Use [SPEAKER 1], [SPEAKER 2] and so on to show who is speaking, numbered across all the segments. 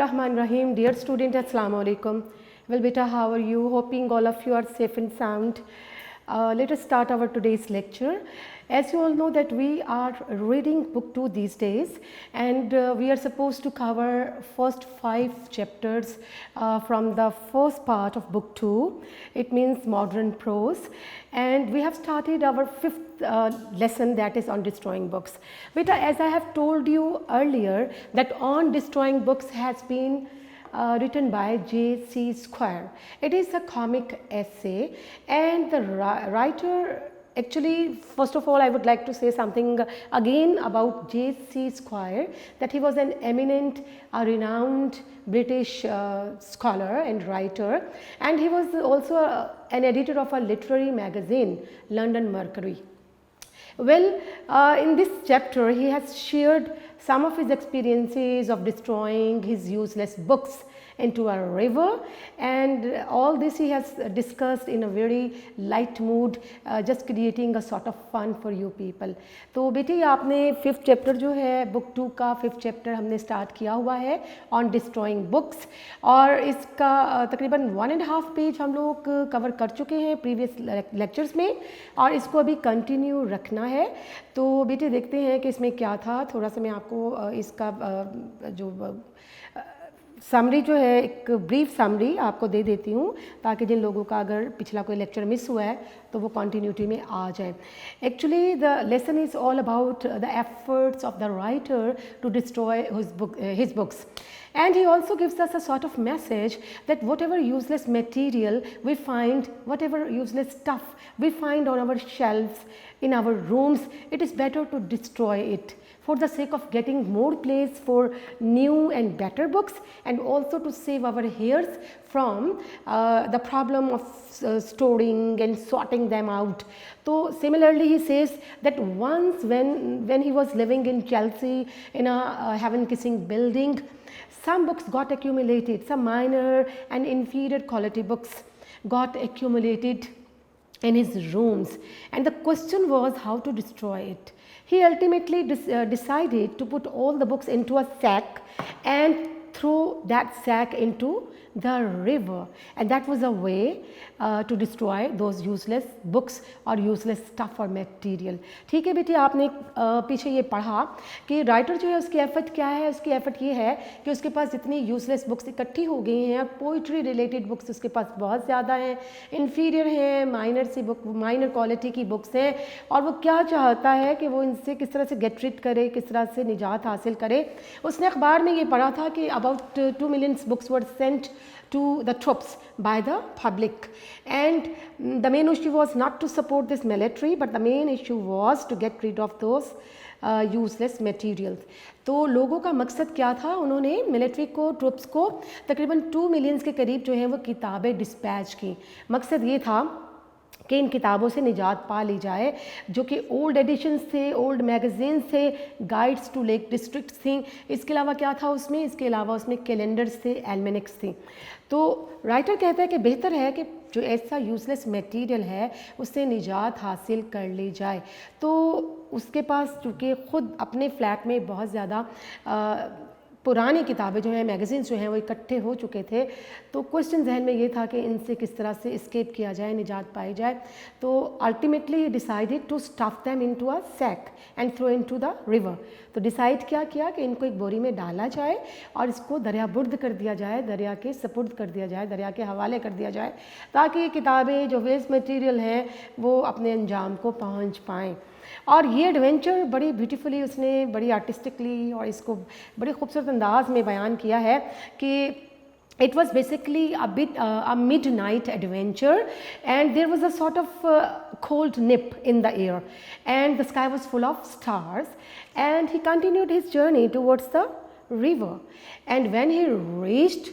[SPEAKER 1] Bismillahirrahmanirrahim. Dear student, Assalamu alaikum. Well, beta, how are you? Hoping all of you are safe and sound. Let us start our today's lecture. As you all know that we are reading book 2 these days, and we are supposed to cover first 5 chapters from the first part of book 2. It means modern prose, and we have started our 5th lesson, that is on destroying books. Beta, as I have told you earlier that on destroying books has been written by J.C. Squire. It is a comic essay, and the writer, actually, first of all, I would like to say something again about J.C. Squire, that he was an eminent, renowned British scholar and writer, and he was also an editor of a literary magazine, London Mercury. Well, in this chapter, he has shared some of his experiences of destroying his useless books into a river, and all this he has discussed in a very light mood, just creating a sort of fun for you people. तो बेटी आपने 5th chapter जो है book 2 का 5th chapter हमने start किया हुआ है ऑन डिस्ट्रॉइंग बुक्स, और इसका तकरीबन 1.5 पेज हम लोग कवर कर चुके हैं प्रीवियस लेक्चर्स में, और इसको अभी कंटिन्यू रखना है. तो बेटे देखते हैं कि इसमें क्या था. थोड़ा सा मैं आपको इसका जो समरी जो है, एक ब्रीफ समरी आपको दे देती हूँ, ताकि जिन लोगों का अगर पिछला कोई लेक्चर मिस हुआ है तो वो कंटिन्यूटी में आ जाए. Actually the lesson is all about the efforts of the writer to destroy his books. And he also gives us a sort of message that whatever useless material we find, whatever useless stuff we find on our shelves, in our rooms, it is better to destroy it for the sake of getting more place for new and better books, and also to save our heirs from the problem of storing and sorting them out. So similarly he says that once when he was living in Chelsea in a heaven-kissing building, some books got accumulated, some minor and inferior quality books got accumulated in his rooms, and the question was how to destroy it. He ultimately decided to put all the books into a sack and throw that sack into the river, and that was a way to destroy those useless books or useless stuff or material. ठीक है बेटी, आपने पीछे ये पढ़ा कि writer जो है उसकी एफर्ट क्या है. उसकी एफर्ट ये है कि उसके पास जितनी यूजलेस बुक्स इकट्ठी हो गई हैं, पोइट्री रिलेटेड बुक्स उसके पास बहुत ज़्यादा हैं, इन्फीरियर हैं, माइनर सी बुक, माइनर क्वालिटी की बुक्स हैं, और वो क्या चाहता है कि वो इनसे किस तरह से गेट रिड करे, किस तरह से निजात हासिल करे. उसने अखबार में ये पढ़ा था कि about 2 million books were sent to the troops by the public, and the main issue was not to support this military, but the main issue was to get rid of those useless materials. तो लोगों का मकसद क्या था, उन्होंने military को, troops को तकरीबन 2 मिलियन के करीब जो है वो किताबें डिस्पैच की. मकसद ये था कि इन किताबों से निजात पा ली जाए, जो कि ओल्ड एडिशंस थे, ओल्ड मैगज़ीन्स थे, गाइड्स टू लेक डिस्ट्रिक्ट्स थी. इसके अलावा क्या था उसमें, इसके अलावा उसमें कैलेंडर्स थे, एल्मेनिक्स थी. तो राइटर कहता है कि बेहतर है कि जो ऐसा यूजलेस मटेरियल है उससे निजात हासिल कर ली जाए. तो उसके पास चूँकि ख़ुद अपने फ्लैट में बहुत ज़्यादा पुरानी किताबें जो हैं, मैगज़ीन्स जो हैं वो इकट्ठे हो चुके थे, तो क्वेश्चन जहन में ये था कि इनसे किस तरह से एस्केप किया जाए, निजात पाई जाए. तो ultimately he decided to stuff them into a sack and throw into the river. तो डिसाइड क्या किया कि इनको एक बोरी में डाला जाए और इसको दरिया बुर्द कर दिया जाए, दरिया के सपुर्द कर दिया जाए, दरिया के हवाले कर दिया जाए, ताकि ये किताबें जो वेस्ट मटेरियल हैं वो अपने अंजाम को पहुंच पाएँ. और ये एडवेंचर बड़ी ब्यूटीफुली उसने, बड़ी आर्टिस्टिकली और इसको बड़े खूबसूरत अंदाज में बयान किया है कि it was basically a midnight adventure, and there was a sort of cold nip in the air, and the sky was full of stars, and he continued his journey towards the river. And when he reached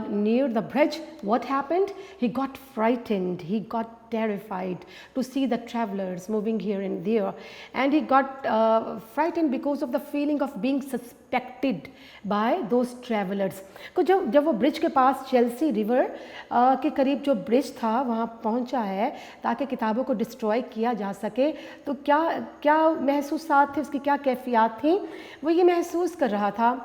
[SPEAKER 1] near the bridge, what happened? He got frightened, he got terrified to see the travelers moving here and there, and he got frightened because of the feeling of being suspected by those travelers. तो जब वो bridge के पास, Chelsea river के करीब जो bridge था वहाँ पहुँचा है ताकि किताबों को डिस्ट्रॉय किया जा सके, तो क्या महसूसात थे, उसकी क्या कैफियत थी. वो ये महसूस कर रहा था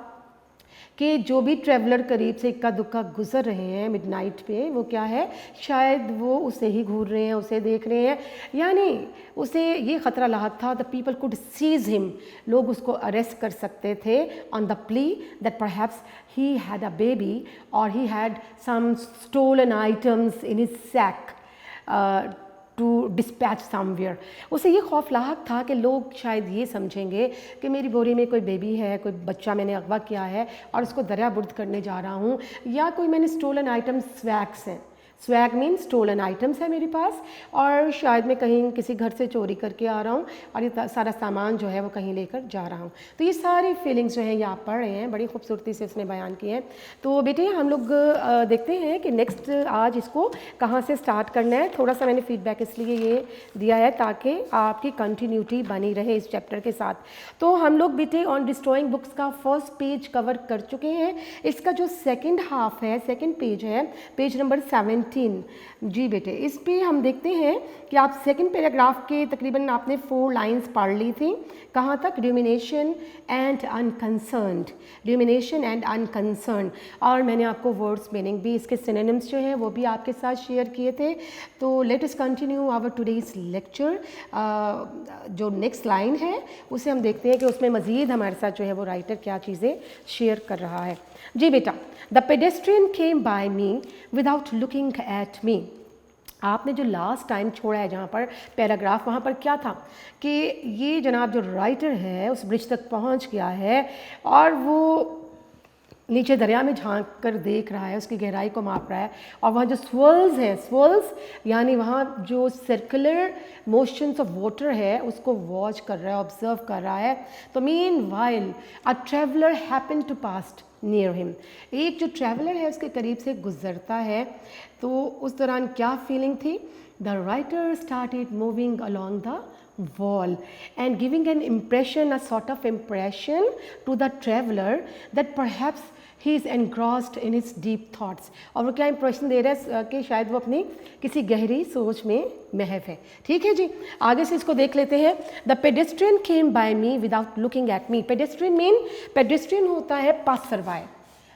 [SPEAKER 1] कि जो भी ट्रैवलर करीब से इक्का दुक्का गुजर रहे हैं मिडनाइट पे, वो क्या है, शायद वो उसे ही घूर रहे हैं, उसे देख रहे हैं, यानी उसे ये ख़तरा लाहक था, the people could seize him, लोग उसको अरेस्ट कर सकते थे on the plea that perhaps he had a baby और he had some stolen items in his sack to dispatch somewhere. उसे ये खौफ लाहक था कि लोग शायद ये समझेंगे कि मेरी बोरी में कोई बेबी है, कोई बच्चा मैंने अगवा किया है और उसको दरिया बुर्द करने जा रहा हूँ, या कोई मैंने स्टोलन आइटम स्वैग्स हैं, स्वैग मीन स्टोलन आइटम्स है मेरे पास, और शायद मैं कहीं किसी घर से चोरी करके आ रहा हूँ और ये सारा सामान जो है वो कहीं लेकर जा रहा हूँ। तो ये सारी फीलिंग्स जो हैं ये आप पढ़ रहे हैं, बड़ी खूबसूरती से उसने बयान की है। तो बेटे हम लोग देखते हैं कि नेक्स्ट आज इसको कहाँ से स्टार्ट करना है। थोड़ा सा मैंने फीडबैक इसलिए ये दिया है ताकि आपकी कंटिन्यूटी बनी रहे इस चैप्टर के साथ। तो हम लोग बेटे ऑन डिस्ट्रॉइंग बुक्स का फर्स्ट पेज कवर कर चुके हैं। इसका जो सेकेंड हाफ है, सेकेंड पेज है, पेज नंबर 17। जी बेटे, इस पे हम देखते हैं कि आप सेकंड पैराग्राफ के तकरीबन आपने 4 लाइंस पढ़ ली थी। कहाँ तक? ड्यूमिनेशन एंड अनकंसर्न्ड, ड्यूमिनेशन एंड अनकंसर्न, और मैंने आपको वर्ड्स मीनिंग भी, इसके सिनोनिम्स जो हैं वो भी आपके साथ शेयर किए थे। तो let us continue our today's lecture. जो नेक्स्ट लाइन है उसे हम देखते हैं कि उसमें मज़ीद हमारे साथ जो है वो राइटर क्या चीज़ें शेयर कर रहा है। जी बेटा, the pedestrian came by me without looking at मी। आपने जो लास्ट टाइम छोड़ा है जहाँ पर पैराग्राफ, वहाँ पर क्या था कि ये जनाब जो राइटर है उस ब्रिज तक पहुँच गया है और वो नीचे दरिया में झांक कर देख रहा है, उसकी गहराई को माप रहा है, और वहाँ जो स्वर्ल्स हैं, स्वर्ल्स यानी वहाँ जो सर्कुलर मोशंस ऑफ वाटर है उसको वॉच कर रहा है, ऑब्जर्व कर रहा है। तो meanwhile a traveller happen to passed near him, एक जो ट्रैवलर है उसके करीब से गुजरता है। तो उस दौरान क्या फीलिंग थी? The writer started moving along the wall and giving an impression, a sort of impression to the traveler that perhaps he is engrossed in his deep thoughts। और वो क्या इंप्रेशन दे रहा है कि शायद वो अपनी किसी गहरी सोच में महव है। ठीक है जी, आगे से इसको देख लेते हैं। The pedestrian came by me without looking at me. Pedestrian mean, pedestrian होता है पासर बाय।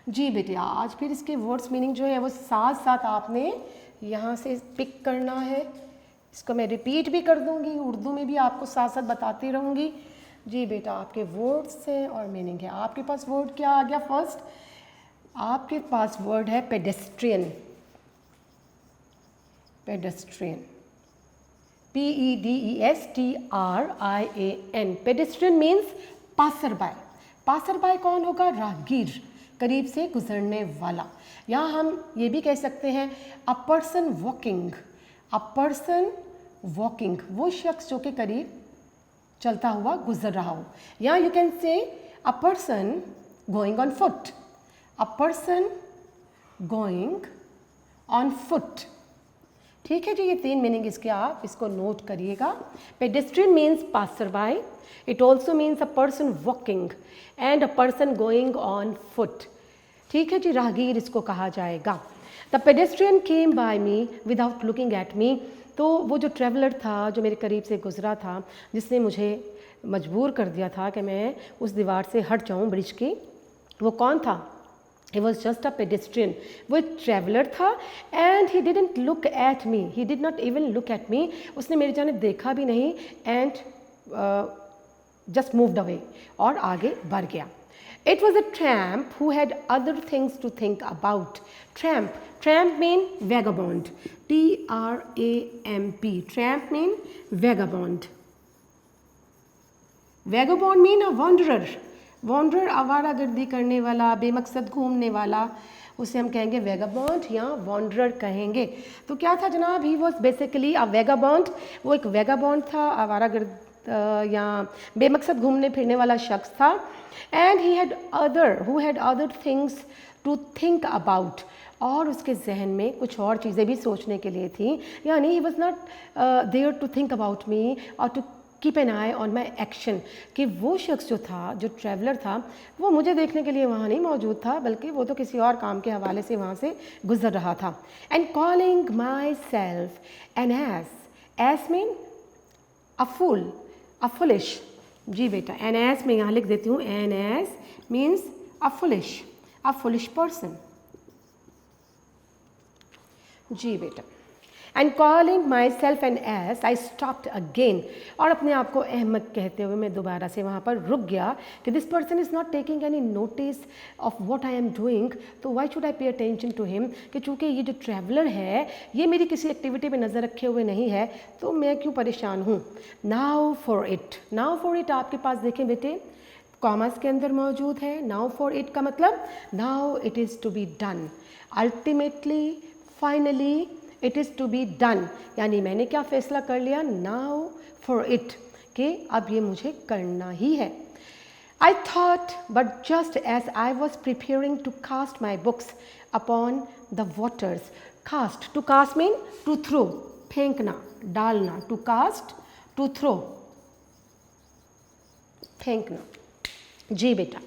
[SPEAKER 1] जी बेटे, आज फिर इसके वर्ड्स मीनिंग जो है वो साथ साथ आपने यहाँ से पिक करना है। इसको मैं रिपीट भी कर दूंगी, उर्दू में भी आपको साथ साथ बताती रहूँगी। जी बेटा, आपके वर्ड्स हैं और मीनिंग है। आपके पास वर्ड क्या आ गया? फर्स्ट आपके पास वर्ड है pedestrian, pedestrian, PEDESTRIAN। Pedestrian means passer by. Passer by कौन होगा? राहगीर, करीब से गुजरने वाला। यहाँ हम ये भी कह सकते हैं अ पर्सन वॉकिंग, अ पर्सन वॉकिंग, वो शख्स जो के करीब चलता हुआ गुजर रहा हो। या you can say a person going on foot, a person going on foot. ठीक है जी, ये 3 मीनिंग इसके, आप इसको नोट करिएगा। Pedestrian means passer by, it also means a person walking and a person going on foot. ठीक है जी, राहगीर इसको कहा जाएगा। The pedestrian came by me without looking at me. तो वो जो ट्रैवलर था, जो मेरे करीब से गुजरा था, जिसने मुझे मजबूर कर दिया था कि मैं उस दीवार से हट जाऊं ब्रिज की, वो कौन था? He was just a pedestrian। वो एक ट्रैवलर था and he didn't look at me, he did not even look at me। उसने मेरी जानिब देखा भी नहीं and just moved away, और आगे बढ़ गया। It was a tramp who had other things to think about। Tramp, tramp mean vagabond, TRAMP, tramp mean vagabond, vagabond mean a wanderer, wanderer आवारा गर्दी करने वाला, बेमकसद घूमने वाला, उसे हम कहेंगे वेगाबॉन्ड या वॉन्डरर कहेंगे। तो क्या था जनाब? He was basically a vagabond, वो एक वेगाबॉन्ड था, आवारा गर्द या बेमकसद घूमने फिरने वाला शख्स था। And he had other, who had other things to think about, और उसके जहन में कुछ और चीज़ें भी सोचने के लिए थी। यानी he was not there to think about me और to keep an eye on my action, कि वो शख्स जो था, जो ट्रैवलर था, वो मुझे देखने के लिए वहाँ नहीं मौजूद था, बल्कि वो तो किसी और काम के हवाले से वहाँ से गुजर रहा था। And calling myself an ass mean a fool, a foolish. जी बेटा, एन एस मैं यहाँ लिख देती हूँ, an ass means a foolish, a foolish person. जी बेटा। And calling myself an ass I stopped again, और अपने आप को अहमक कहते हुए मैं दोबारा से वहाँ पर रुक गया कि this person is not taking any notice of what I am doing, तो why should I pay attention to him, कि चूँकि ये जो ट्रैवलर है ये मेरी किसी एक्टिविटी में नज़र रखे हुए नहीं है तो मैं क्यों परेशान हूँ। Now for it, now for it आपके पास देखें बेटे कॉमर्स के अंदर मौजूद है। नाउ फॉर इट का मतलब now it is to be done, ultimately, finally it is to be done, यानी मैंने क्या फैसला कर लिया, नाउ फॉर इट, कि अब ये मुझे करना ही है। I thought but just as I was preparing to cast my books upon the waters, cast, to cast mean to throw, फेंकना, डालना, टू कास्ट, टू थ्रो, फेंकना। जी बेटा।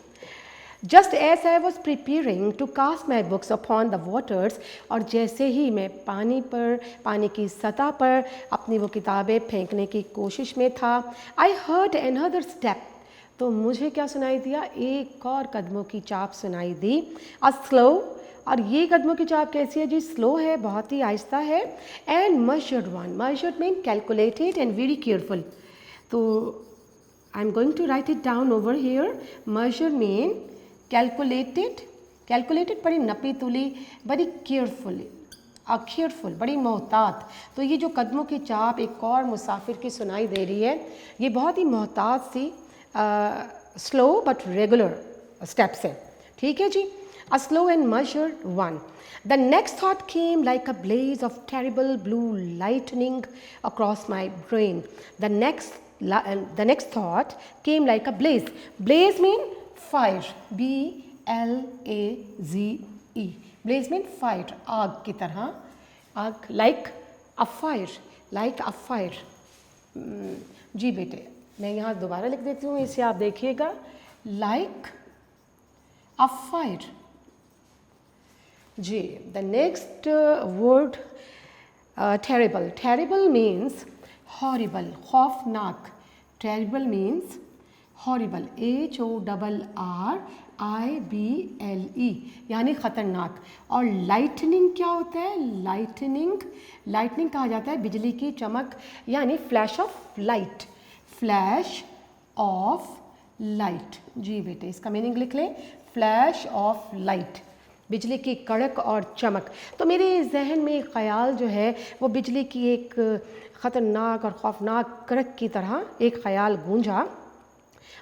[SPEAKER 1] Just as I was preparing to cast my books upon the waters, और जैसे ही मैं पानी पर, पानी की सतह पर अपनी वो किताबें फेंकने की कोशिश में था, आई हर्ड अनदर स्टेप, तो मुझे क्या सुनाई दिया, एक और कदमों की चाप सुनाई दी, अ स्लो, और ये कदमों की चाप कैसी है जी, स्लो है, बहुत ही आहिस्ता है, and measured one, measured mean calculated and very careful, तो I am going to write it down over here. Measure mean calculated, calculated बड़ी नपी तुली, बड़ी केयरफुली, केयरफुल, बड़ी मोहतात। तो ये जो कदमों की चाप एक और मुसाफिर की सुनाई दे रही है, ये बहुत ही मोहतात सी स्लो बट रेगुलर स्टेप्स है, ठीक है जी। A slow and measured one. The next thought came like a blaze of terrible blue lightning across my brain. The next thought came like a blaze. Blaze mean fire. B-L-A-Z-E. Blaze mean fire. आग की तरह, आग, like a fire, like a fire. जी बेटे, मैं यहाँ दोबारा लिख देती हूँ, इसे आप देखिएगा, like a fire. Ji, the next word terrible. Terrible means horrible, खौफनाक. Terrible means horrible, HORRIBLE, यानी ख़तरनाक. और lightning क्या होता है, lightning कहा जाता है बिजली की चमक, यानी flash of light, flash of light. जी बेटे, इसका मीनिंग लिख लें, flash of light, बिजली की कड़क और चमक. तो मेरे जहन में एक ख़याल जो है वो बिजली की एक ख़तरनाक और खौफनाक कड़क की तरह एक ख़याल गूंजा.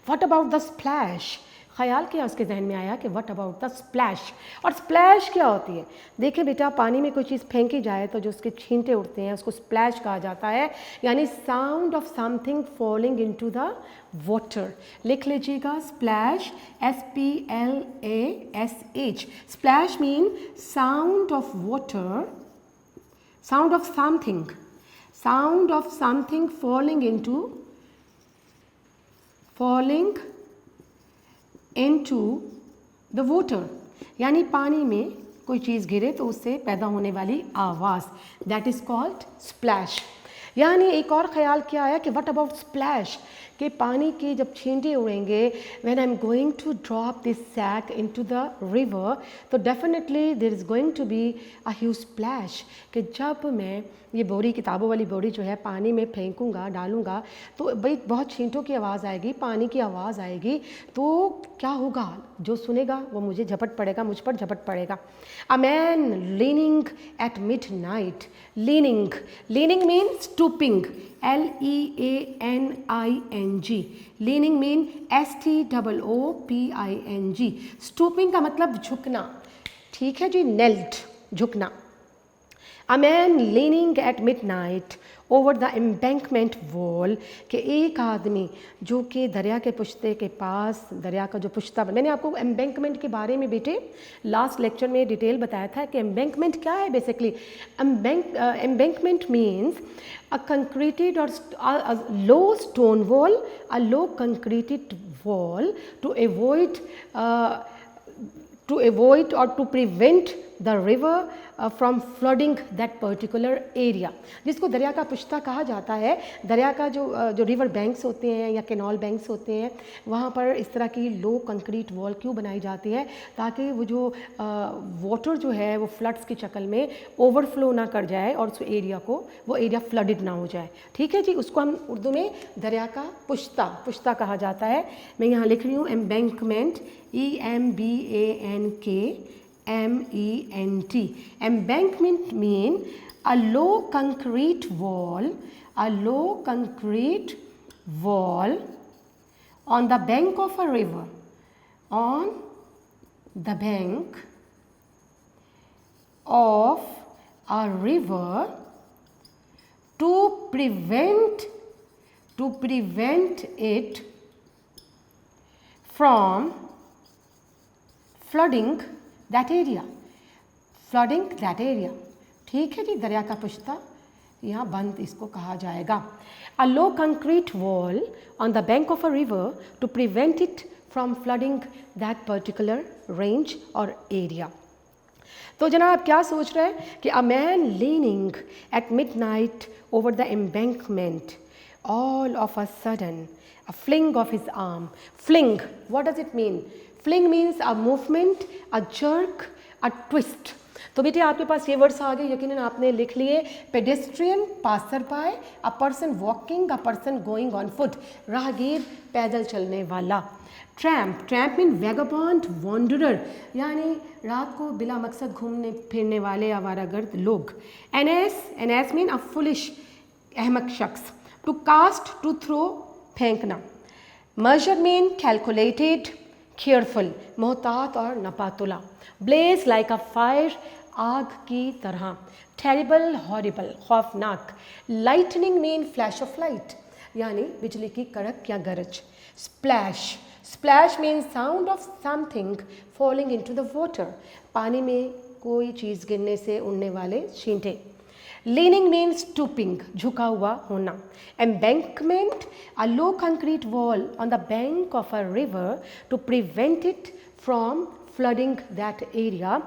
[SPEAKER 1] व्हाट अबाउट द स्प्लैश, ख़याल क्या उसके जहन में आया कि व्हाट अबाउट द स्प्लैश. और स्प्लैश क्या होती है, देखिए बेटा, पानी में कोई चीज़ फेंकी जाए तो जो उसके छींटे उठते हैं उसको स्प्लैश कहा जाता है, यानी sound of something falling into the water. लिख लीजिएगा, splash, SPLASH. Splash mean sound of water, sound of something falling into the water, यानी पानी में कोई चीज़ गिरे तो उससे पैदा होने वाली आवाज़, दैट इज़ कॉल्ड स्प्लैश. यानी एक और ख्याल क्या आया कि व्हाट अबाउट स्प्लैश, कि पानी के जब छींटे उड़ेंगे, when I am going to drop this sack into the river, तो definitely there is going to be a huge splash, कि जब मैं ये बोरी, किताबों वाली बोरी जो है पानी में फेंकूँगा, डालूँगा, तो भाई बहुत छींटों की आवाज़ आएगी, पानी की आवाज़ आएगी, तो क्या होगा, जो सुनेगा वो मुझे झपट पड़ेगा, मुझ पर झपट पड़ेगा. A man leaning at mid night. Leaning mean stooping, LEANING. Leaning mean STOOPING. Stooping का मतलब झुकना, ठीक है जी, नेल्ट, झुकना. A man leaning at midnight over the embankment wall, कि एक आदमी जो कि दरिया के पुश्ते के पास, दरिया का जो पुश्ता, मैंने आपको एम्बैंकमेंट के बारे में बेटे लास्ट लेक्चर में डिटेल बताया था कि एम्बैंकमेंट क्या है. Basically embankment means a concreted और low stone wall, a low concreted wall to avoid or to prevent the river from flooding that particular area, जिसको दरिया का पुश्ता कहा जाता है। दरिया का जो रिवर बैंक्स होते हैं या कैनाल बैंक्स होते हैं, वहाँ पर इस तरह की लो कंक्रीट वॉल क्यों बनाई जाती है, ताकि वो जो वाटर जो है वो फ्लड्स की शक्ल में ओवरफ्लो ना कर जाए और उस एरिया को वो एरिया फ्लडेड ना हो जाए। ठीक है जी, उसको हम उर्दू में दरिया का पुश्ता कहा जाता है। मैं यहाँ लिख रही हूँ embankment, EMBANKMENT। Embankment mean a low concrete wall on the bank of a river, on the bank of a river to prevent it from flooding that area, ठीक है जी, दरिया का पुश्ता यहाँ बंद इसको कहा जाएगा। A low concrete wall on the bank of a river to prevent it from flooding that particular range or area। तो जनाब क्या सोच रहे हैं कि a man leaning at midnight over the embankment, all of a sudden a fling of his arm. Fling, what does it mean? Fling means a movement, a jerk, a twist। तो बेटे आपके पास ये वर्ड्स आ गए, यकीनन आपने लिख लिए। Pedestrian, passer पाए, अ person walking, a person going on foot, राहगीर, पैदल चलने वाला। ट्रैम्प मीन वैगाबॉन्ड, वॉन्डरर, यानी रात को बिला मकसद घूमने फिरने वाले आवारागर्द लोग। एनएस मीन अ फुलिश, अहमक शख्स। टू कास्ट, टू थ्रो, फेंकना। मेजर मीन कैलकुलेटेड, केयरफुल, मोहतात और नपातुला। ब्लेज लाइक अ फायर, आग की तरह। टेरिबल, हॉरिबल, खौफनाक। Lightning mean flash of light, यानी बिजली की कड़क या गरज। Splash mean sound of something falling into the water, पानी में कोई चीज़ गिरने से उड़ने वाले छींटे। लीनिंग मीन स्टूपिंग, झुका हुआ होना। Embankment, a low concrete wall on the bank of a river to prevent it from flooding that area,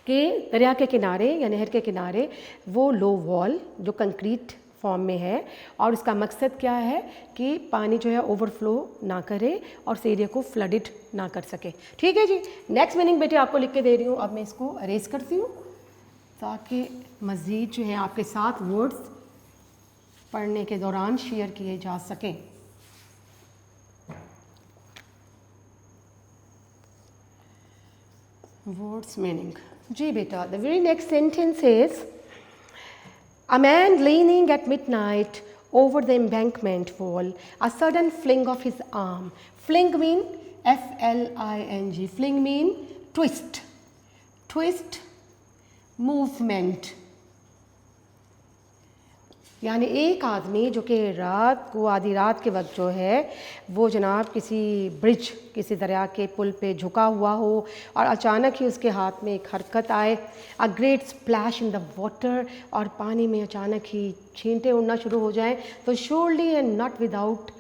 [SPEAKER 1] कि दरिया के किनारे या नहर के किनारे वो लो वॉल जो कंक्रीट फॉर्म में है, और इसका मकसद क्या है कि पानी जो है ओवरफ्लो ना करे और उस एरिया को फ्लडेड ना कर सके। ठीक है जी, नेक्स्ट मीनिंग बेटे आपको लिख के दे रही हूँ। अब मैं इसको अरेज करती हूँ ताकि मज़ीद जो है आपके साथ वर्ड्स पढ़ने के दौरान शेयर किए जा सकें। वर्ड्स मीनिंग जी बेटा, the very next sentence is a man leaning at midnight over the embankment wall, a sudden fling of his arm. Fling mean F-L-I-N-G, fling mean twist, movement, यानी एक आदमी जो कि रात को आधी रात के वक्त जो है वो जनाब किसी ब्रिज, किसी दरिया के पुल पे झुका हुआ हो और अचानक ही उसके हाथ में एक हरकत आए, a great splash in the water, और पानी में अचानक ही छींटे उड़ना शुरू हो जाएं, तो surely and not without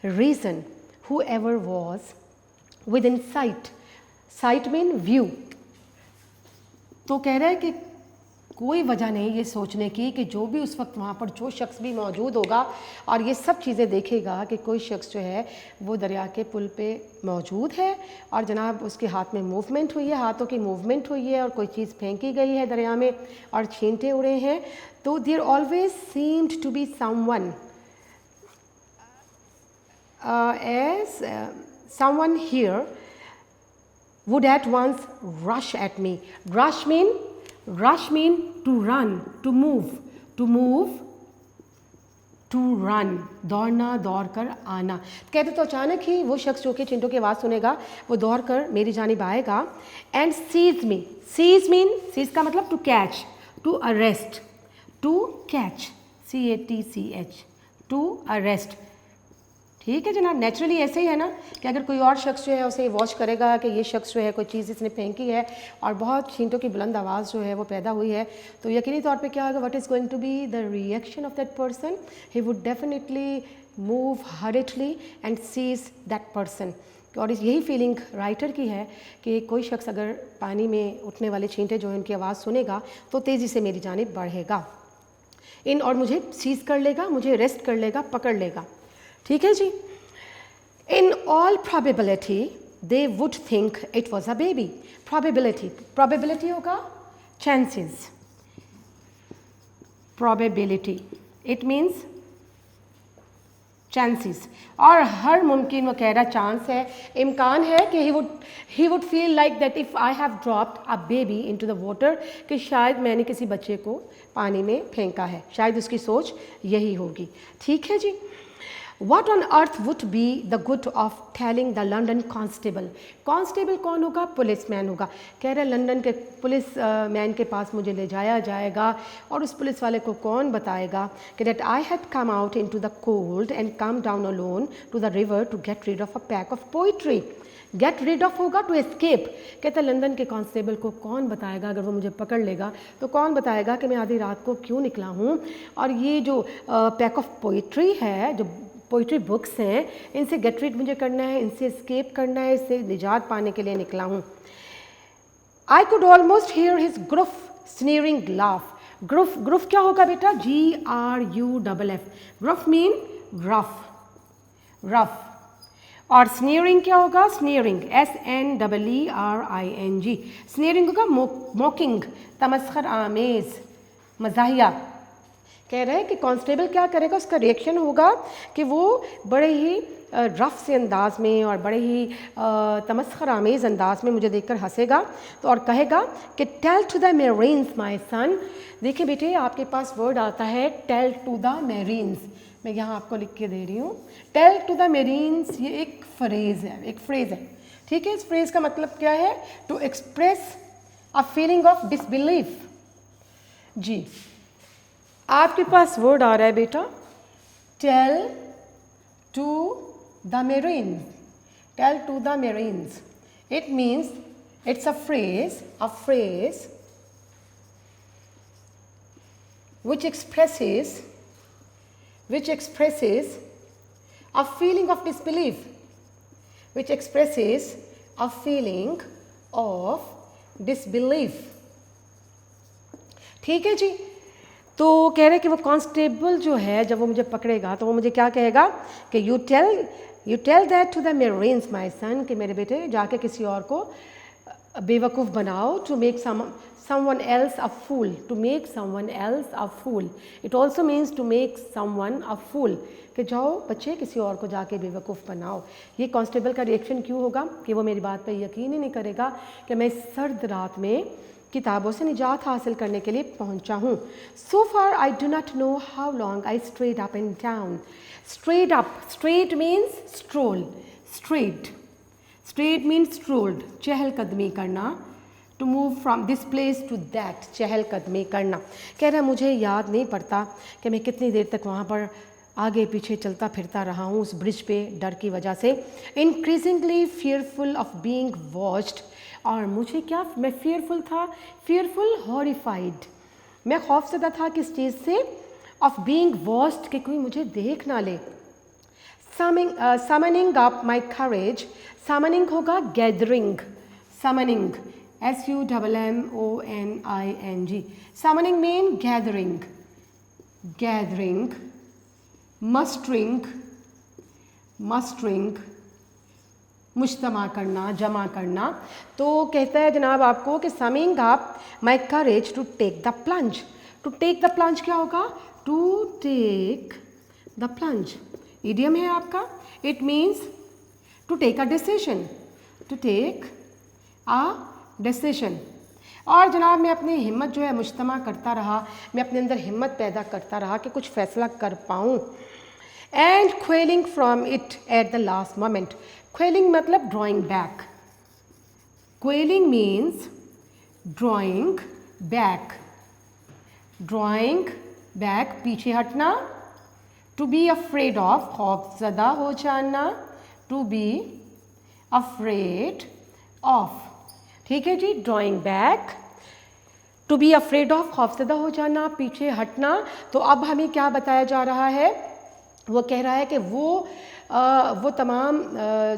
[SPEAKER 1] reason who ever was with in site mean view. तो कह रहा है कि कोई वजह नहीं ये सोचने की कि जो भी उस वक्त वहाँ पर जो शख्स भी मौजूद होगा और ये सब चीज़ें देखेगा कि कोई शख्स जो है वो दरिया के पुल पे मौजूद है और जनाब उसके हाथ में मूवमेंट हुई है, हाथों की मूवमेंट हुई है और कोई चीज़ फेंकी गई है दरिया में और छींटे उड़े हैं। तो there always seemed to be someone as someone here would at once rush at me. Rush mean to run, to move, to run, दौड़ना, दौड़ कर आना। कहते तो अचानक ही वो शख्स जो कि चिंटों की आवाज़ सुनेगा वो दौड़ कर मेरी जानिब आएगा। एंड सीज का मतलब to catch, to arrest, to catch, CATCH, to arrest. ठीक है जनाब, नेचुरली ऐसे ही है ना कि अगर कोई और शख्स जो है उसे वॉच करेगा कि ये शख्स जो है कोई चीज़ इसने फेंकी है और बहुत छींटों की बुलंद आवाज़ जो है वो पैदा हुई है, तो यकीनी तौर पे क्या होगा, what is going to be the reaction of that person, he would definitely move hurriedly and seize that person. और यही फीलिंग राइटर की है कि कोई शख्स अगर पानी में उठने वाले छींटे जो है उनकी आवाज़ सुनेगा तो तेज़ी से मेरी जानिब बढ़ेगा और मुझे सीज़ कर लेगा, मुझे रेस्ट कर लेगा, पकड़ लेगा। ठीक है जी। In all probability they would think it was a baby. Probability होगा chances, probability it means chances, और हर मुमकिन वो कह रहा चांस है, इम्कान है कि he would feel like that if I have dropped a baby into the water, कि शायद मैंने किसी बच्चे को पानी में फेंका है, शायद उसकी सोच यही होगी। ठीक है जी। What on earth would be the good of telling the London constable? Constable कौन होगा? पुलिस मैन होगा। कह रहे लंदन के पुलिस मैन के पास मुझे ले जाया जाएगा और उस पुलिस वाले को कौन बताएगा कि that I had come out into the cold and come down alone to the river to get rid of a pack of poetry. Get rid of होगा टू एस्केप। कहता है लंदन के कांस्टेबल को कौन बताएगा, अगर वो मुझे पकड़ लेगा तो कौन बताएगा कि मैं आधी रात को क्यों निकला हूँ, और ये जो पैक ऑफ पोइट्री है, जो पोइट्री बुक्स हैं, इनसे गेट रिड मुझे करना है, इनसे एस्केप करना है, इससे निजात पाने के लिए निकला हूँ। I could almost hear his gruff sneering laugh. Gruff क्या होगा बेटा? GRUFF। Gruff mean rough. और स्नीयरिंग क्या होगा? स्नीयरिंग SNEERING। स्नीयरिंग होगा मॉकिंग, तमस्खर आमेज, मजाहिया। कह रहे हैं कि कांस्टेबल क्या करेगा, उसका रिएक्शन होगा कि वो बड़े ही रफ से अंदाज में और बड़े ही तमस्खर आमेज़ अंदाज में मुझे देखकर हंसेगा तो और कहेगा कि tell to the marines my son. देखिए बेटे, आपके पास वर्ड आता है टेल टू द मेरीन्स, मैं यहाँ आपको लिख के दे रही हूँ। टेल टू द मेरीन्स ये एक फ्रेज़ है, ठीक है। इस फ्रेज़ का मतलब क्या है? To express a feeling of disbelief. जी, आपके पास वर्ड आ रहा है बेटा tell to the marines. Tell to the marines, it means it's a phrase which expresses a feeling of disbelief, ठीक है जी। तो कह रहे कि वो कांस्टेबल जो है जब वो मुझे पकड़ेगा तो वो मुझे क्या कहेगा कि you tell that to the marines my son, कि मेरे बेटे जाके किसी और को बेवकूफ़ बनाओ, to make someone else a fool, to make someone else a fool. It also means to make someone a fool, कि जाओ बच्चे किसी और को जाके बेवकूफ़ बनाओ। ये कांस्टेबल का रिएक्शन क्यों होगा कि वो मेरी बात पे यकीन ही नहीं करेगा कि मैं इस सर्द रात में किताबों से निजात हासिल करने के लिए पहुंचा हूँ। So far I do not know how long I strayed up and down. Strayed means stroll. Strayed means strolled, चहलकदमी करना। To move from this place to that, चहलकदमी करना। कह रहा मुझे याद नहीं पड़ता कि मैं कितनी देर तक वहाँ पर आगे पीछे चलता फिरता रहा हूँ उस ब्रिज पे डर की वजह से। Increasingly fearful of being watched, और मुझे क्या, मैं fearful horrified, मैं खौफज़दा था किस चीज़ से? of being watched, कि कोई मुझे देख ना ले। Summoning up my courage, summoning होगा gathering, summoning SUMMONING, summoning mean gathering, mustering, मुश्तमा करना, जमा करना। तो कहता है जनाब आपको कि summing up my courage to take the plunge. To take the plunge क्या होगा? To take the plunge idiom है आपका। It means to take a decision, और जनाब मैं अपनी हिम्मत जो है मुश्तमा करता रहा, मैं अपने अंदर हिम्मत पैदा करता रहा कि कुछ फ़ैसला कर पाऊँ। And quailing from it at the last moment. Quailing मतलब drawing back. Quailing means drawing back, पीछे हटना। टू बी अफ्रेड ऑफ, खौफज़दा हो जाना। टू बी अफ्रेड ऑफ, ठीक है जी। Drawing back, to be afraid of, खौफज़दा हो जाना, पीछे हटना। तो अब हमें क्या बताया जा रहा है? वो कह रहा है कि वो वो तमाम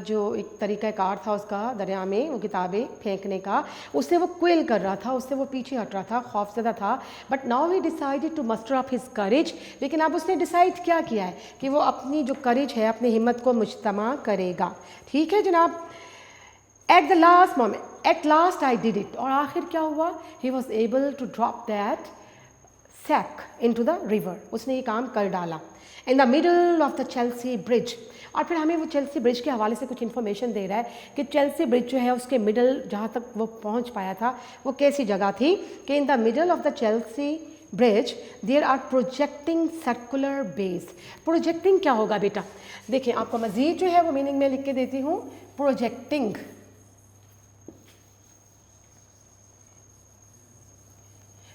[SPEAKER 1] जो एक तरीक़ाकार था उसका दरिया में वो किताबें फेंकने का, उससे वो क्विल कर रहा था, उससे वो पीछे हट रहा था, खौफज़दा था। But now he decided to muster up his courage. लेकिन अब उसने डिसाइड क्या किया है कि वो अपनी जो करेज है, अपनी हिम्मत को मुज्तमा करेगा। ठीक है जनाब। At the last moment, at last I did it, और आखिर क्या हुआ, he was able to drop that sack into the river. उसने ये काम कर डाला। In the middle of the Chelsea Bridge, और फिर हमें वो चेल्सी ब्रिज के हवाले से कुछ इन्फॉर्मेशन दे रहा है कि चेल्सी ब्रिज जो है उसके मिडल, जहाँ तक वो पहुँच पाया था, वो कैसी जगह थी कि in the middle of the Chelsea Bridge there are projecting circular base. Projecting क्या होगा बेटा, देखिए आपको मज़ीद जो है वो मीनिंग में लिख के देती हूँ। Projecting,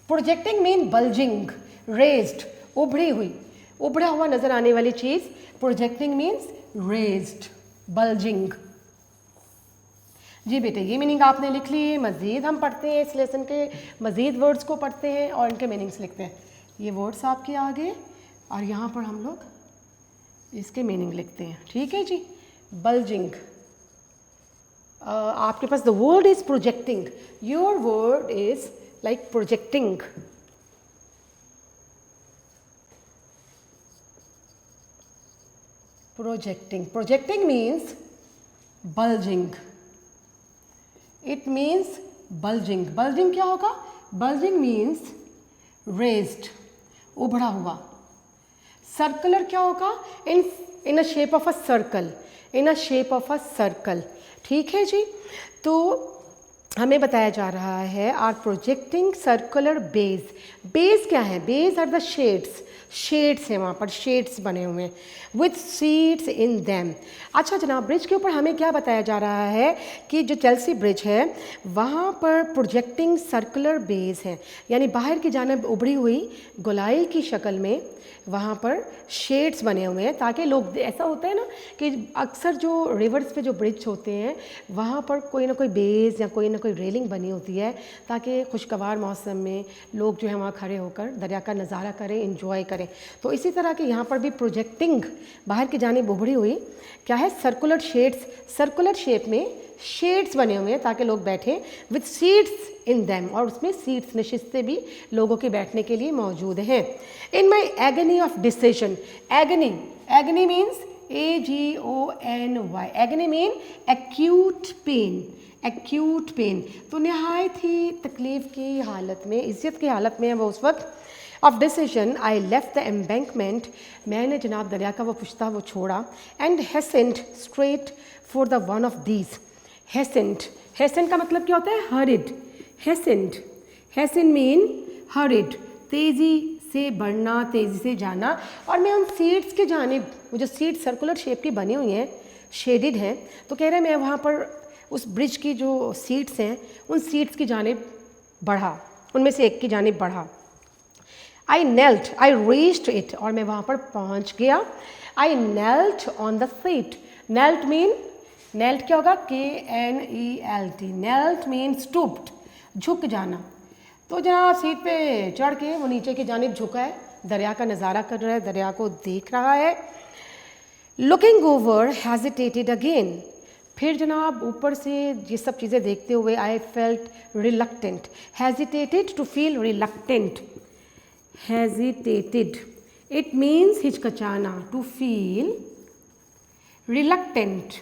[SPEAKER 1] projecting mean bulging, raised, उभरी हुई, उभरा हुआ नजर आने वाली चीज। Projecting means raised, bulging. जी बेटे ये मीनिंग आपने लिख ली। मज़ीद हम पढ़ते हैं, इस लेसन के मज़ीद वर्ड्स को पढ़ते हैं और इनके मीनिंग्स लिखते हैं। ये वर्ड्स आपके आगे और यहाँ पर हम लोग इसके मीनिंग लिखते हैं। ठीक है जी। बल्जिंग, आपके पास the word is projecting, your word is like projecting. Projecting means bulging. It means bulging. Bulging क्या होगा? Bulging means raised, उभरा हुआ। Circular क्या होगा? In a shape of a circle. In a shape of a circle. ठीक है जी। तो हमें बताया जा रहा है are projecting circular base. Base क्या है? Base are the shades, shades हैं वहाँ पर, शेड्स बने हुए हैं विथ सीड्स इन दैम। अच्छा जनाब, ब्रिज के ऊपर हमें क्या बताया जा रहा है कि जो चेल्सी ब्रिज है वहाँ पर प्रोजेक्टिंग सर्कुलर बेस है, यानी बाहर की जानिब उभरी हुई गोलाई की शक्ल में वहाँ पर शेड्स बने हुए हैं, ताकि लोग, ऐसा होता है ना कि अक्सर जो रिवर्स पे जो ब्रिज होते हैं वहाँ पर कोई ना कोई बेस या कोई ना कोई रेलिंग बनी होती है, ताकि खुशगवार मौसम में लोग जो है वहाँ खड़े होकर दरिया का नज़ारा करें, इंजॉय करें। तो इसी तरह के यहाँ पर भी प्रोजेक्टिंग, बाहर की जानिब उभरी हुई क्या है, सर्कुलर शेड्स, सर्कुलर शेप में शेड्स बने हुए हैं ताकि लोग बैठें, विथ सीट्स इन दैम, और उसमें सीट्स, नशिस्तें भी लोगों के बैठने के लिए मौजूद हैं। In my agony of decision, agony, agony means AGONY, agony mean acute pain, acute pain. तो नहायत ही तकलीफ़ की हालत में, इज़्ज़त की हालत में है वो उस वक्त। Of decision I left the embankment, मैंने जनाब दरिया का वो पुश्ता वो छोड़ा, and hastened straight for the one of these. Hastened, hastened का मतलब क्या होता है? Hurried. Hastened, hastened mean hurried, तेज़ी से बढ़ना, तेज़ी से जाना। और मैं उन सीट्स के जानिब, वो जो सीट सर्कुलर शेप की बनी हुई हैं, शेडिड हैं, तो कह रहे हैं मैं वहाँ पर उस ब्रिज की जो सीट्स हैं उन सीट्स की जानिब बढ़ा, उनमें से एक की जानिब बढ़ा। I knelt, I reached it, और मैं वहाँ पर पहुँच गया। I knelt on the seat, knelt mean, knelt क्या होगा? KNELT, नेल्ट मीन स्टूप्ड, झुक जाना। तो जहाँ सीट पे चढ़ के वो नीचे की जानिब झुका है, दरिया का नज़ारा कर रहा है, दरिया को देख रहा है। लुकिंग ओवर हेजिटेटेड अगेन, फिर जनाब ऊपर से ये सब चीज़ें देखते हुए I felt reluctant, hesitated to feel reluctant, hesitated it means हिचकचाना, टू फील रिलक्टेंट,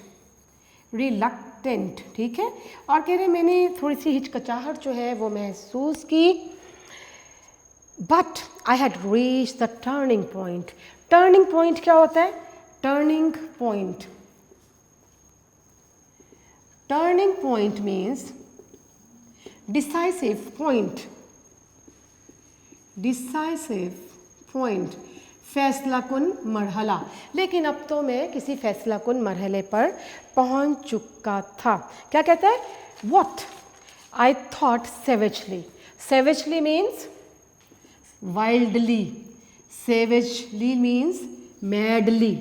[SPEAKER 1] रिलक्टेंट, ठीक है। और कह रहे मैंने थोड़ी सी हिचकचाहट जो है वो महसूस की। But I had reach the turning point. Turning point क्या होता है? Turning point, turning point means decisive point, decisive point, फैसला कुन मरहला। लेकिन अब तो मैं किसी फैसला कुन मरहले पर पहुंच चुका था। क्या कहता है? What I thought savagely, savagely means wildly, savagely means madly,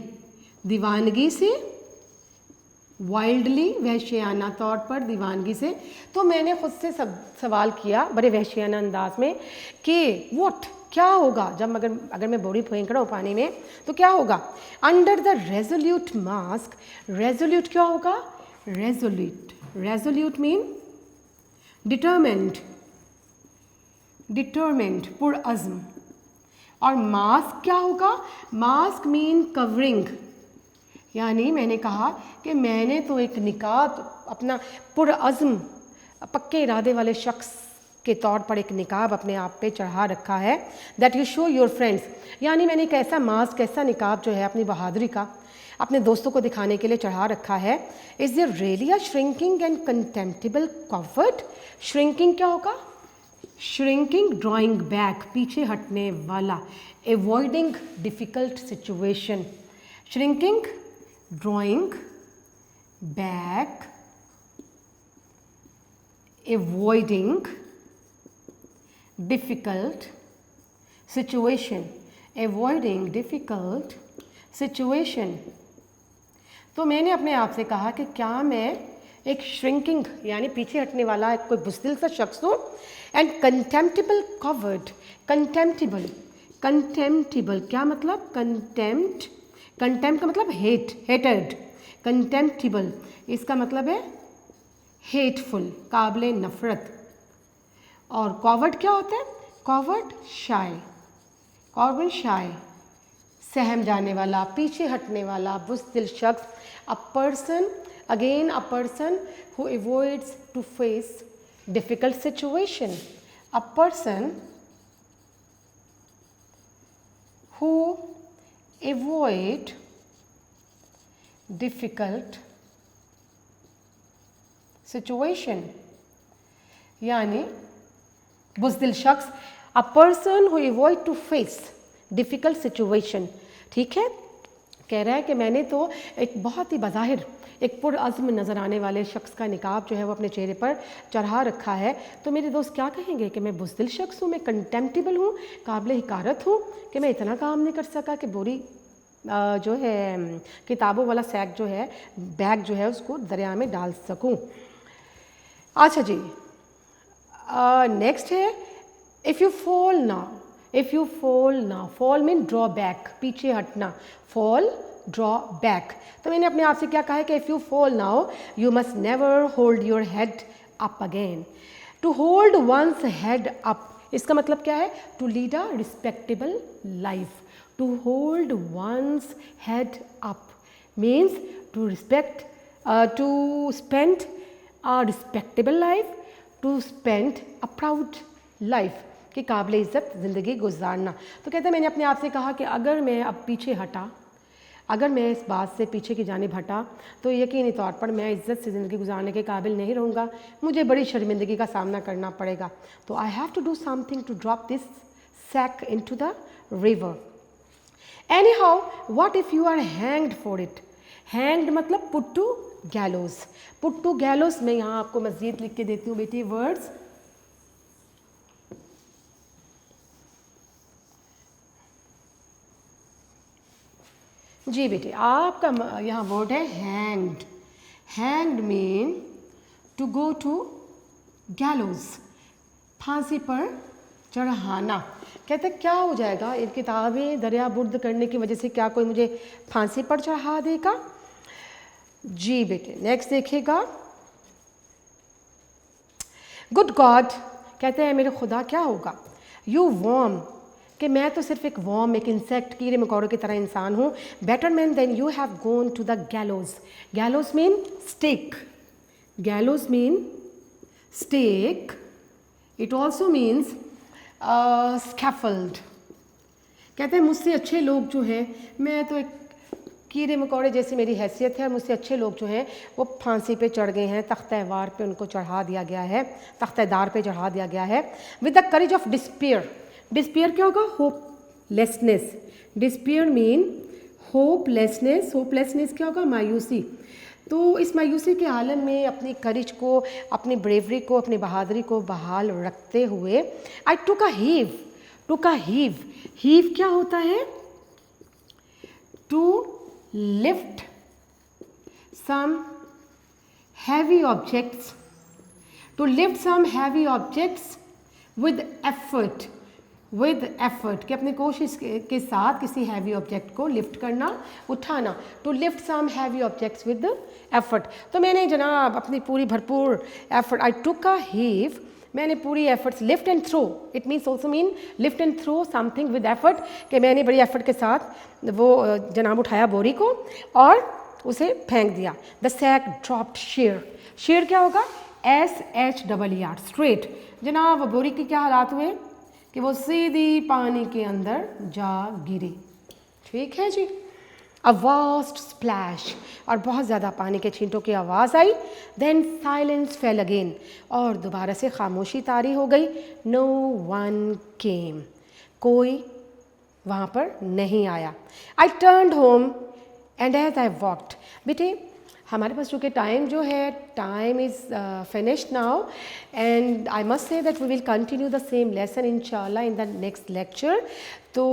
[SPEAKER 1] दीवानगी से, वाइल्डली वहशियाना तौर पर, दीवानगी से। तो मैंने खुद से सवाल किया बड़े वहशियाना अंदाज में कि व्हाट क्या होगा जब अगर मैं बोरी फेंक रहा हूँ पानी में तो क्या होगा? Under the resolute mask, resolute क्या होगा? Resolute, resolute mean determent, determent, पुरअज़्म। और मास्क क्या होगा? मास्क मीन कवरिंग, यानी मैंने कहा कि मैंने तो एक निकाब अपना पुरअज़्म पक्के इरादे वाले शख्स के तौर पर एक निकाब अपने आप पे चढ़ा रखा है, that you show your friends, यानी मैंने एक ऐसा मास्क, ऐसा निकाब जो है अपनी बहादुरी का अपने दोस्तों को दिखाने के लिए चढ़ा रखा है। Is there really a shrinking and contemptible coward? Shrinking क्या होगा? श्रिंकिंग, ड्रॉइंग बैक, पीछे हटने वाला, avoiding difficult situation. Shrinking, drawing back, avoiding difficult situation, avoiding difficult situation. तो मैंने अपने आप से कहा कि क्या मैं एक श्रिंकिंग यानी पीछे हटने वाला एक कोई बुज़दिल सा शख्स हूँ, एंड कंटेम्प्टेबल कवर्ड, कंटेम्प्टेबल, कंटेम्प्टेबल क्या मतलब? कंटेम्प्ट, कंटेम्प्ट का मतलब हेट, हेटेड, कंटेम्प्टेबल इसका मतलब है हेटफुल, काबिले नफ़रत। और कॉवर्ड क्या होता है? कॉवर्ड शाय, कॉवर्ड शाय, सहम जाने वाला, पीछे हटने वाला, बुज़दिल शख्स। A person, again a person who avoids to face difficult situation, a person who avoid difficult situation, यानी बुज़दिल शख्स, a person who avoid to face difficult situation. ठीक है, कह रहा है कि मैंने तो एक बहुत ही बज़ाहिर एक पुरअज़्म नज़र आने वाले शख्स का निकाब जो है वो अपने चेहरे पर चढ़ा रखा है, तो मेरे दोस्त क्या कहेंगे कि मैं बुज़दिल शख्स हूँ, मैं कंटेम्प्टेबल हूँ, काबिल हिकारत हूँ कि मैं इतना काम नहीं कर सका कि बोरी जो है किताबों वाला सैक जो है, बैग जो है उसको दरिया में डाल सकूँ। अच्छा जी, नेक्स्ट है if you fall now, if you fall now, fall mean draw back, पीछे हटना, फॉल ड्रॉ बैक। तो मैंने अपने आप से क्या कहा है कि if you fall now you must never hold your head up again. To hold one's head up, इसका मतलब क्या है? To lead a respectable life. To hold one's head up means to respect, to spend a respectable life, to spend a proud life, कि काबिल इज़्ज़त ज़िंदगी गुजारना। तो कहते हैं मैंने अपने आप से कहा कि अगर मैं अब पीछे हटा, अगर मैं इस बात से पीछे की जानिब हटा तो यकीनी तौर पर मैं इज़्ज़त से ज़िंदगी गुजारने के काबिल नहीं रहूँगा, मुझे बड़ी शर्मिंदगी का सामना करना पड़ेगा। तो I have to do something to drop this sack into the river. Anyhow what if you are hanged for it? Hanged मतलब put to gallows, put to gallows. मैं यहाँ आपको मज़ीद लिख के देती हूँ बेटी वर्ड्स। जी बेटे, आपका यहाँ वर्ड है hanged. Hanged mean to go to gallows, फांसी पर चढ़ाना। कहते क्या हो जाएगा, इन किताबें दरिया बुर्द करने की वजह से क्या कोई मुझे फांसी पर चढ़ा देगा? जी बेटे, नेक्स्ट देखिएगा। गुड गॉड, कहते हैं मेरे खुदा क्या होगा? यू वॉर्म, कि मैं तो सिर्फ एक वॉर्म, एक इंसेक्ट, कीड़े मकोड़ों की तरह इंसान हूँ। Better man than you have gone to the gallows. Gallows mean stake, gallows mean stake, it also means scaffold. कहते हैं मुझसे अच्छे लोग जो हैं, मैं तो एक कीड़े मकोड़े जैसी मेरी हैसियत है, और मुझसे अच्छे लोग जो हैं वो फांसी पे चढ़ गए हैं, तख्ते-ए-वार पे उनको चढ़ा दिया गया है, तख्ते-दार पे चढ़ा दिया गया है। With the courage of despair, despair क्या होगा? Hopelessness. Despair mean hopelessness, hopelessness क्या होगा? मायूसी। तो इस मायूसी के आलम में अपनी करेज को, अपनी ब्रेवरी को, अपनी बहादुरी को बहाल रखते हुए I took a heave, took a heave. Heave क्या होता है? To lift some heavy objects, to lift some heavy objects with effort, with effort कि अपनी कोशिश के साथ किसी हैवी ऑब्जेक्ट को लिफ्ट करना, उठाना, to lift some heavy objects with effort. तो मैंने जनाब अपनी पूरी भरपूर effort, I took a heave, मैंने पूरी efforts, lift and throw, it means also mean lift and throw something with effort, कि मैंने बड़ी एफर्ट के साथ वो जनाब उठाया बोरी को और उसे फेंक दिया। The sack dropped sheer, sheer क्या होगा, SHEER, स्ट्रेट। जनाब बोरी के क्या हालात हुए कि वो सीधी पानी के अंदर जा गिरी। ठीक है जी। अ वास्ट स्प्लैश, और बहुत ज़्यादा पानी के छींटों की आवाज़ आई। देन साइलेंस फेल अगेन, और दोबारा से खामोशी तारी हो गई। नो वन केम, कोई वहाँ पर नहीं आया। I turned home and as I walked, बेटे हमारे पास चूँकि टाइम जो है, time is finished now, and I must say that we will continue the same lesson इंशाल्लाह इन द नेक्स्ट लेक्चर। तो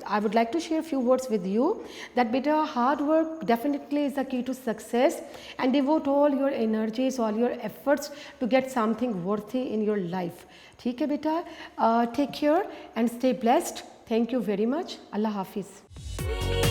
[SPEAKER 1] I would like to share a few words with you that beta hard work definitely is the key to success, and devote all your energies, all your efforts to get something worthy in your life. ठीक है बेटा, take care and stay blessed. Thank you very much. Allah Hafiz.